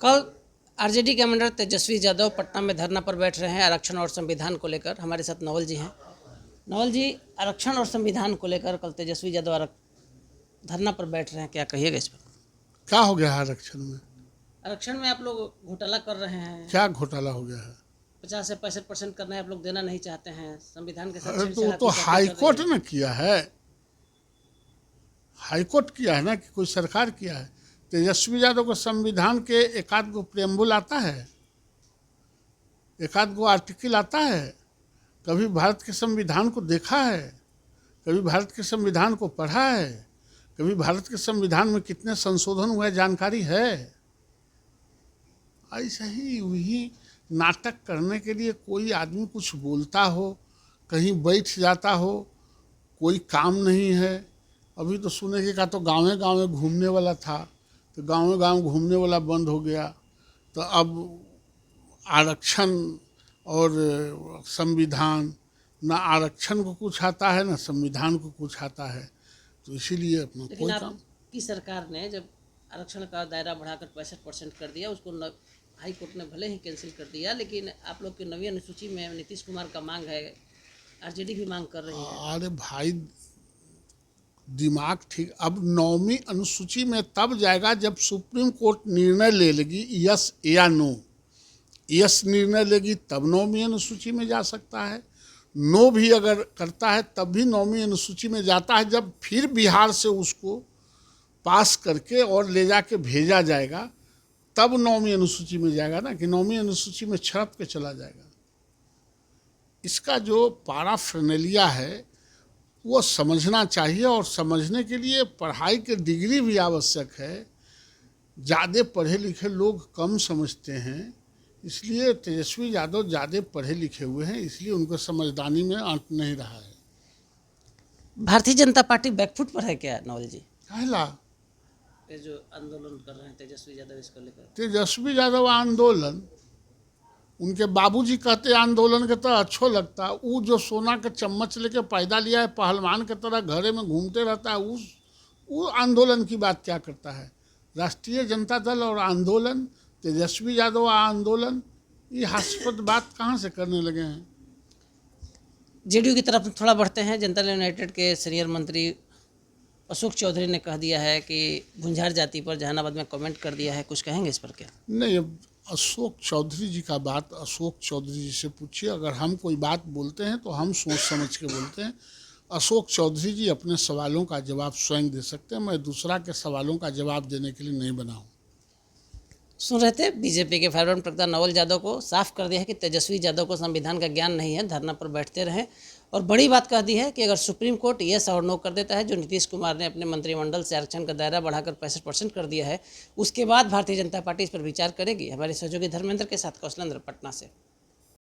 कल आरजेडी के कमांडर तेजस्वी यादव पटना में धरना पर बैठ रहे हैं आरक्षण और संविधान को लेकर। हमारे साथ नवल जी हैं। नवल जी, आरक्षण और संविधान को लेकर कल तेजस्वी यादव धरना पर बैठ रहे हैं, क्या कहिएगा इस पर? क्या हो गया है आरक्षण में? आरक्षण में आप लोग घोटाला कर रहे हैं। क्या घोटाला हो गया है? 50 से 65% करना है, आप लोग देना नहीं चाहते हैं। संविधान के साथ अरे तो वो छेड़छाड़ तो की बातें हाई कर रही कोर्ट है। ने किया है, हाई कोर्ट किया है ना, कि कोई सरकार किया है। तेजस्वी यादव को संविधान के एकाध गो प्रेम्बुल आता है, एकाध गो आर्टिकल आता है? कभी भारत के संविधान को देखा है? कभी भारत के संविधान को पढ़ा है? कभी भारत के संविधान में कितने संशोधन हुए जानकारी है? ऐसा ही वही नाटक करने के लिए कोई आदमी कुछ बोलता हो, कहीं बैठ जाता हो, कोई काम नहीं है। अभी तो सुने कि का तो गाँव घूमने वाला था, तो गाँव घूमने वाला बंद हो गया। तो अब आरक्षण और संविधान, ना आरक्षण को कुछ आता है ना संविधान को कुछ आता है, तो इसीलिए अपना लेकिन कोई काम। आपकी सरकार ने जब आरक्षण का दायरा बढ़ाकर 65% कर दिया, उसको हाई कोर्ट ने भले ही कैंसिल कर दिया, लेकिन आप लोग की नवीं अनुसूची में नीतीश कुमार का मांग है, आरजेडी भी मांग कर रही है। अरे भाई, दिमाग ठीक। अब 9वीं अनुसूची में तब जाएगा जब सुप्रीम कोर्ट निर्णय ले लेगी, यस या नो। यस निर्णय लेगी तब 9वीं अनुसूची में जा सकता है, नो भी अगर करता है तब भी 9वीं अनुसूची में जाता है। जब फिर बिहार से उसको पास करके और ले जाके भेजा जाएगा तब 9वीं अनुसूची में जाएगा ना, कि 9वीं अनुसूची में छड़प के चला जाएगा। इसका जो पैराफर्नेलिया है वो समझना चाहिए, और समझने के लिए पढ़ाई के डिग्री भी आवश्यक है। ज़्यादा पढ़े लिखे लोग कम समझते हैं, इसलिए तेजस्वी यादव ज़्यादा पढ़े लिखे हुए हैं, इसलिए उनको समझदारी में अंत नहीं रहा है। भारतीय जनता पार्टी बैकफुट पर है क्या नवल जी? पहला ये जो आंदोलन कर रहे हैं तेजस्वी यादव, इसको लेकर तेजस्वी यादव आंदोलन, उनके बाबूजी कहते आंदोलन के तरह अच्छो लगता। वो जो सोना के चम्मच लेके पैदा लिया है, पहलवान के तरह घरे में घूमते रहता है, वो आंदोलन की बात क्या करता है? राष्ट्रीय जनता दल और आंदोलन, तेजस्वी यादव आंदोलन, ये हास्यास्पद बात कहाँ से करने लगे हैं? जेडीयू की तरफ थोड़ा बढ़ते हैं। जनता दल यूनाइटेड के सीनियर मंत्री अशोक चौधरी ने कह दिया है कि गुंजार जाति पर जहानाबाद में कमेंट कर दिया है, कुछ कहेंगे इस पर क्या? नहीं, अब अशोक चौधरी जी का बात अशोक चौधरी जी से पूछिए। अगर हम कोई बात बोलते हैं तो हम सोच समझ के बोलते हैं। अशोक चौधरी जी अपने सवालों का जवाब स्वयं दे सकते हैं, मैं दूसरा के सवालों का जवाब देने के लिए नहीं बना हूँ। सुन रहे थे बीजेपी के फायरब्रांड प्रवक्ता नवल यादव को साफ कर दिया है कि तेजस्वी यादव को संविधान का ज्ञान नहीं है, धरना पर बैठते रहें। और बड़ी बात कह दी है कि अगर सुप्रीम कोर्ट यस और नो कर देता है, जो नीतीश कुमार ने अपने मंत्रिमंडल से आरक्षण का दायरा बढ़ाकर 65% कर दिया है, उसके बाद भारतीय जनता पार्टी इस पर विचार करेगी। हमारे सहयोगी धर्मेंद्र के साथ कौशलेंद्र, पटना से।